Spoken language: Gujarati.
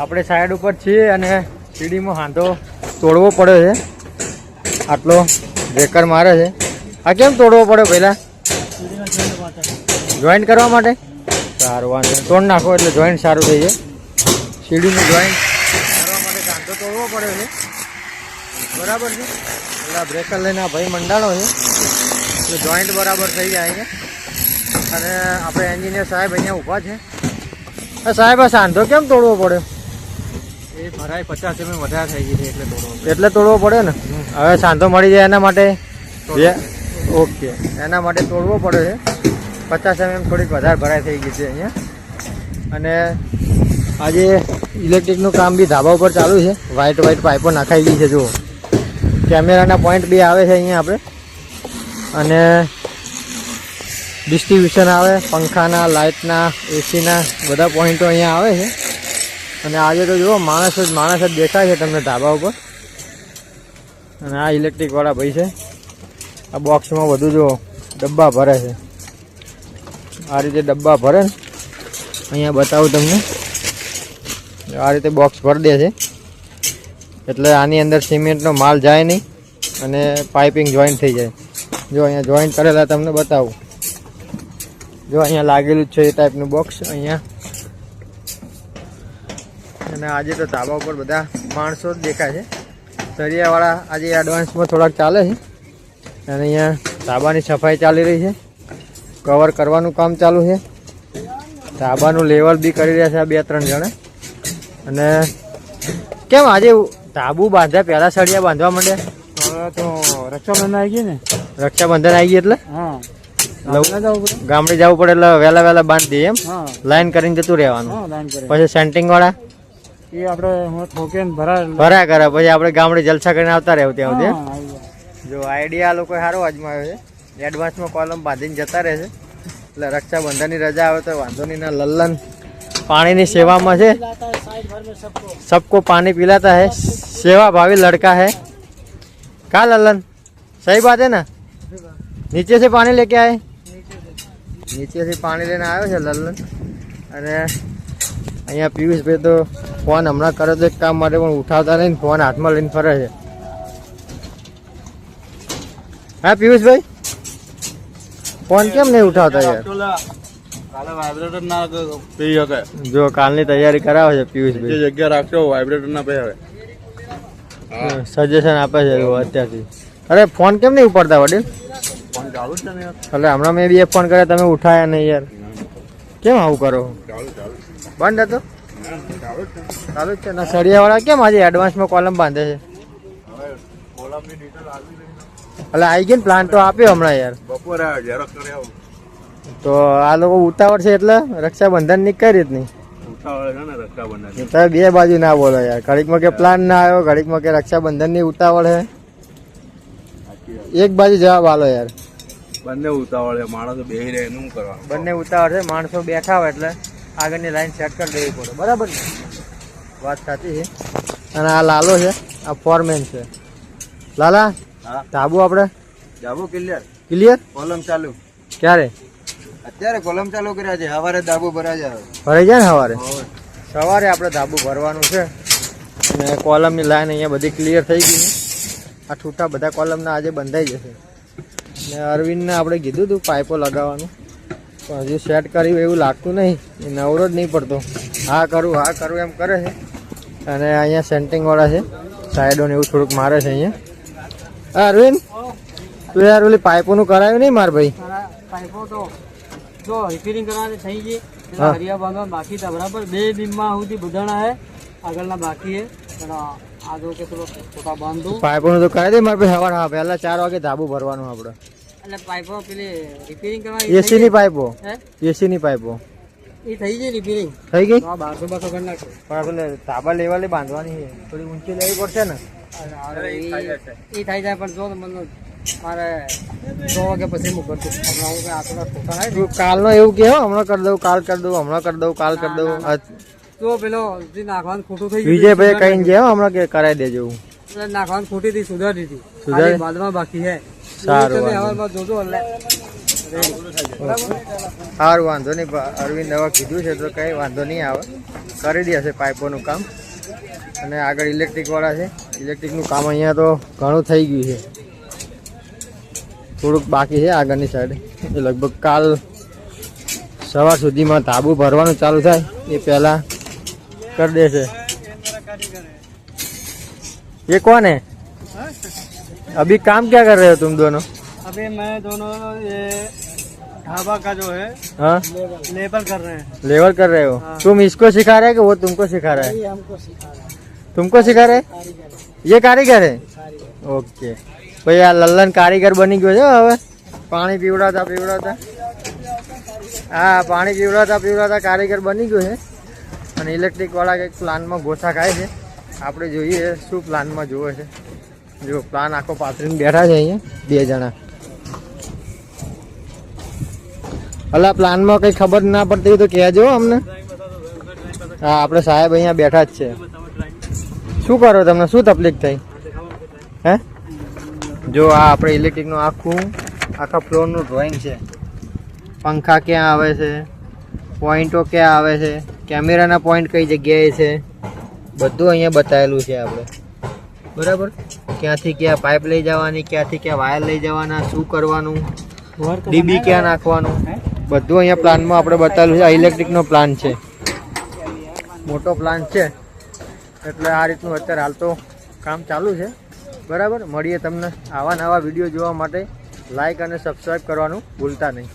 આપણે સાઈડ ઉપર છીએ અને સીડીમાં હાંધો તોડવો પડે છે. આટલો બ્રેકર મારે છે. આ કેમ તોડવો પડે પહેલાં? જોઈન્ટ કરવા માટે. સારું, વાંધો તોડ નાખો એટલે જોઈન્ટ સારું થઈ જાય. સીડીનું જોઈન્ટ કરવા માટે હાંધો તોડવો પડે છે, બરાબર છે. એટલે બ્રેકર લઈને આ ભાઈ મંડાણો છે એટલે જોઈન્ટ બરાબર થઈ જાય છે. અને આપણે એન્જિનિયર સાહેબ અહીંયા ઊભા છે. સાહેબ આ સાંધો કેમ તોડવો પડે? એ ભરાય 50 mm વધારે થઈ ગઈ છે એટલે તોડવો પડે ને. હવે સાંધો મળી જાય એના માટે. ઓકે, એના માટે તોડવો પડે છે. 50 mm થોડીક વધારે ભરાઈ થઈ ગઈ છે અહીંયા. અને આજે ઇલેક્ટ્રિકનું કામ બી ધાબા ઉપર ચાલુ છે. વ્હાઈટ પાઇપો નાખાઈ ગઈ છે. જુઓ, કેમેરાના પોઈન્ટ બી આવે છે અહીંયા આપણે. અને ડિસ્ટ્રીબ્યુશન આવે પંખાના, લાઇટના, એસીના બધા પોઈન્ટો અહીંયા આવે છે. અને આજે તો જુઓ માણસ જ દેખાય છે તમને ધાબા ઉપર. અને આ ઇલેક્ટ્રિકવાળા ભાઈ છે. આ બોક્સમાં બધું જો ડબ્બા ભરે છે. આ રીતે ડબ્બા ભરે ને, અહીંયા બતાવું તમને. આ રીતે બોક્સ ભરી દે છે એટલે આની અંદર સિમેન્ટનો માલ જાય નહીં અને પાઇપિંગ જોઈન્ટ થઈ જાય. જો અહીંયા જોઈન્ટ કરેલા તમને બતાવું. જો અહીંયા લાગેલું છે એ ટાઈપનું બોક્સ અહીંયા. અને આજે તો ધાબા ઉપર બધા માણસો જ દેખાય છે. સરિયાવાળા આજે એડવાન્સમાં થોડાક ચાલે છે. અને અહીંયા ધાબાની સફાઈ ચાલી રહી છે. કવર કરવાનું કામ ચાલુ છે. ધાબાનું લેવલ બી કરી રહ્યા છે આ 2-3 જણા. અને કેમ આજે ધાબુ બાંધ્યા પહેલાં સળિયા બાંધવા માંડ્યા? હવે તો રક્ષાબંધન આવી ગઈ ને. રક્ષાબંધન આવી ગઈ એટલે હા, ગામડે જવું પડે એટલે વહેલા બાંધી દઈએ એમ. લાઈન કરીને જતું રહેવાનું. પછી સેન્ટિંગ વાળા એ આપણે ઠોકે ભરા કરે પછી આપણે ગામડે જલસા કરીને આવતા રહેવું ત્યાં સુધી. જો આઈડિયા આ લોકો સારો અજમાવ્યો છે. એડવાન્સમાં કોલમ બાંધીને જતા રહે છે એટલે રક્ષાબંધનની રજા આવે તો વાંધો નહીં. ના લલ્લન પાણીની સેવામાં છે. सबको पानी पिलाता है, सेवा भावी लड़का है. कहा लल्लन, सही बात है ना? नीचे से पानी लेके आए. નીચે થી પાણી લઈને આવ્યો છે લલ્લન. અને અહીંયા પિયુષભાઈ તો ફોન હમણાં કરે તો એક કામ માટે પણ ઉઠાવતા નહીં, ફોન હાથમાં લઈને ફરે છે. હા પિયુષભાઈ, ફોન કેમ નહીં ઉઠાવતા યાર? જો કાલની તૈયારી કરાવે છે પિયુષભાઈ. જગ્યા રાખજો, વાઇબ્રેટર ના પે હવે સજેશન આપે છે અત્યારથી. અરે ફોન કેમ નહીં ઉપાડતા વડીલ? ફોન ચાલુ છે ને યાર. એટલે હમણાં મેં બી એક ફોન કર્યા, તમે ઉઠાયા નહીં યાર. કેમ આવું કરો? બંધ હતો? ચાલુ જ છે ને. સળિયાવાળા કેમ આજે એડવાન્સમાં કોલમ બાંધે છે? એટલે આવી ગઈ ને, પ્લાન તો આપ્યો હમણાં યાર. બપોરે તો આ લોકો ઉતાવળ છે એટલે રક્ષાબંધન ની કઈ રીતની ઉતાવળ છે ને રક્ષાબંધન. તમે બે બાજુ ના બોલો યાર. ઘડીકમાં કે પ્લાન ના આવ્યો, ઘડીકમાં કે રક્ષાબંધન ની ઉતાવળ છે. એક બાજુ જવાબ આલો યાર. બંને ઉતાવળ છે, માણસો બેહી રહે એનું કરવાનું. બંને ઉતાવળ છે, માણસો બેઠા હોય એટલે આગળની લાઈન સેટ કરી દેવી પડે. બરાબર ને? વાત સાચી છે. અને આ લાલો છે, આ ફોરમેન છે. લાલા, ધાબુ આપણે ધાબુ ક્લિયર કોલમ ચાલુ. ક્યારે? અત્યારે કોલમ ચાલુ કર્યા છે. સવારે ધાબુ ભરાઈ જાય. ભરાઈ જાય ને સવારે? સવારે આપણે ધાબુ ભરવાનું છે. અને કોલમની લાઈન અહીંયા બધી ક્લિયર થઈ ગઈ છે. આ છૂટા બધા કોલમના આજે બંધાઈ જશે. ને અરવિંદને આપણે કીધું હતું પાઇપો લગાવવાનું, પણ હજુ સેટ કર્યું એવું લાગતું નહીં. એ નવરો જ નહીં પડતો. હા કરું એમ કરે છે. અને અહીંયા સેન્ટિંગવાળા છે, સાઈડોને એવું થોડુંક મારે છે અહીંયા. હા અરવિંદ, તું યાર ઓલી પાઇપોનું કરાયું નહીં માર ભાઈ? પાઇપો તો જો રિપેરિંગ કરવાની થઈ ગઈ. હરિયા બાંધવા બાકી હતા બરાબર. 2 બીમમાં સુધી બધાના હે, આગળના બાકી હે. પણ આ જો કે થોડો ફોટા બાંધું. પાઇપોનું તો કરાવી દે માર ભાઈ. સવાર હા પહેલા 4 વાગે ધાબુ ભરવાનું આપણે. એટલે પાઇપો પેલી રિપેરિંગ કરવાની. એસી ની પાઇપો, હે એસી ની પાઇપો એ થઈ ગઈ રિપેરિંગ. થઈ ગઈ? હા, 1200 કરી નાખો. પણ પેલે ધાબા લેવલે બાંધવાની છે, થોડી ઊંચી લેવી પડશે ને. એ થઈ જાય પણ જો મને મારે 100 વાગે પછી હું કરતું. હમણાં હું આટલા ઠોકા થાય. કાલનો એવું કે હમણાં કરી દઉં, કાલ કરી દઉં, હમણાં કરી દઉં, કાલ કરી દઉં. તો પેલો જે નાખવાનું ખોટું થઈ ગયું, વિજયભાઈ કહીને જે હમણાં કે કરાવી દેજો. એટલે નાખવાનું ખોટી હતી, સુધારી હતી. સુધારી? બાદમાં બાકી હે. સારું, તમે હવારમાં જોજો એટલે સારું, વાંધો નહીં. અરવિંદ હવે કીધું છે તો કંઈ વાંધો નહીં આવે, કરી દેશે પાઇપોનું કામ. અને આગળ ઇલેક્ટ્રિકવાળા છે, ઇલેક્ટ્રિકનું કામ અહીંયા તો ઘણું થઈ ગયું છે, થોડુંક બાકી છે આગળની સાઈડ. એ લગભગ કાલ સવાર સુધીમાં ધાબુ ભરવાનું ચાલુ થાય એ પહેલાં કરી દેશે. ये कौन है? अभी काम क्या कर रहे हो तुम दोनों? अभी मैं दोनों ये ढाबा का जो है हाँ, लेबर कर रहे हैं। लेवल कर रहे हो? हाँ। तुम इसको सिखा रहे हो कि वो तुमको सिखा रहा है? हमको सिखा रहा है। तुमको सिखा रहे? ये कारीगर है? ओके भाई, આ લલ્લન કારીગર બની ગયો છે હવે. પાણી પીવડાતા હા, પાણી પીવડાતા કારીગર બની ગયો છે. અને ઇલેક્ટ્રિક વાળા કંઈક પ્લાનમાં ગોથા ખાય છે. આપણે જોઈએ શું પ્લાનમાં જોવે છે. જો પ્લાન આખો પાથરીને બેઠા છે અહીંયા 2 જણા. અલા, પ્લાનમાં કંઈ ખબર ના પડતી હોય તો કહેજો અમને. હા, આપણે સાહેબ અહીંયા બેઠા જ છે. શું કરો, તમને શું તકલીફ થઈ? હે, જો આ આપણે ઇલેક્ટ્રિકનું આખા ફ્લોરનું ડ્રોઈંગ છે. પંખા ક્યાં આવે છે, પોઈન્ટો ક્યાં આવે છે, કેમેરાના પોઈન્ટ કઈ જગ્યાએ છે, બધું અહીંયા બતાવેલું છે આપણે. બરાબર, ક્યાંથી ક્યાં પાઇપ લઈ જવાની, ક્યાંથી ક્યાં વાયર લઈ જવાના, શું કરવાનું, ડીબી ક્યાં નાખવાનું, બધું અહીંયા પ્લાનમાં આપણે બતાવેલું છે. આ ઇલેક્ટ્રિકનો પ્લાન છે, મોટો પ્લાન છે. એટલે આ રીતનું અત્યારે હાલ તો કામ ચાલુ છે. બરાબર, મળીએ તમને આવા નવા વિડીયો જોવા માટે. લાઈક અને સબસ્ક્રાઈબ કરવાનું ભૂલતા નહીં.